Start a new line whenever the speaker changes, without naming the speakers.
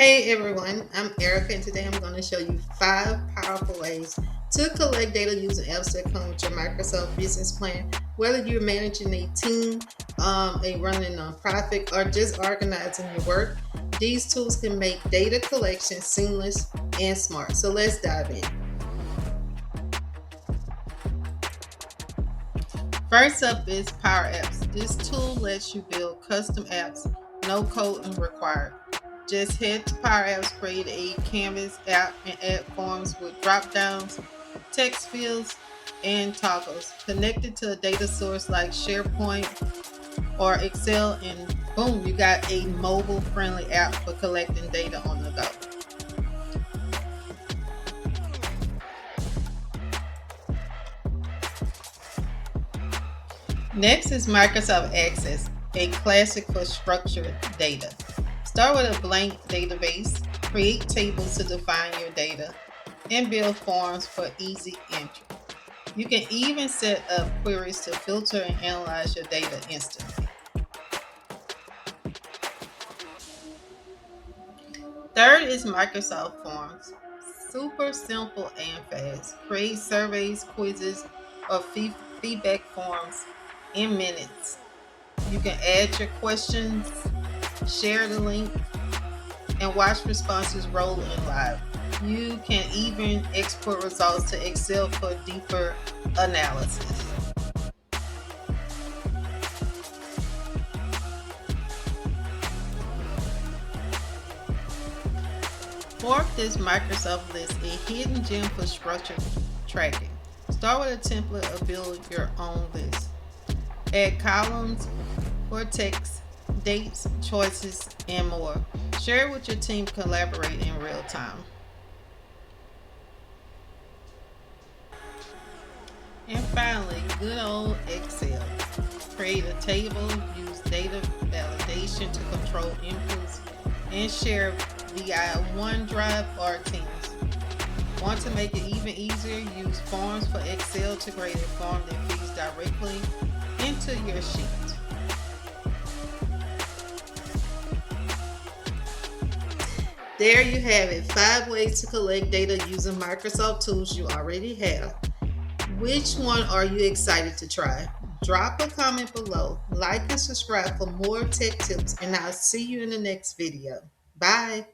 Hey everyone, I'm Erica and today I'm going to show you 5 powerful ways to collect data using apps that come with your Microsoft Business Plan. Whether you're managing a team, running a nonprofit, or just organizing your work, these tools can make data collection seamless and smart. So let's dive in. First up is Power Apps. This tool lets you build custom apps, no coding required. Just head to Power Apps, create a Canvas app, and add forms with drop downs, text fields, and toggles. Connect it to a data source like SharePoint or Excel, and boom, you got a mobile friendly app for collecting data on the go. Next is Microsoft Access, a classic for structured data. Start with a blank database, create tables to define your data, and build forms for easy entry. You can even set up queries to filter and analyze your data instantly. Third is Microsoft Forms. Super simple and fast. Create surveys, quizzes, or feedback forms in minutes. You can add your questions, share the link, and watch responses roll in live. You can even export results to Excel for deeper analysis. Fourth is Microsoft List, a hidden gem for structured tracking. Start with a template or build your own list. Add columns for text, dates, choices, and more. Share it with your team, collaborate in real time. And finally, good old Excel. Create a table, use data validation to control inputs, and share via OneDrive or Teams. Want to make it even easier? Use Forms for Excel to create a form that feeds directly into your sheet. There you have it, 5 ways to collect data using Microsoft tools you already have. Which one are you excited to try? Drop a comment below, like and subscribe for more tech tips, and I'll see you in the next video. Bye.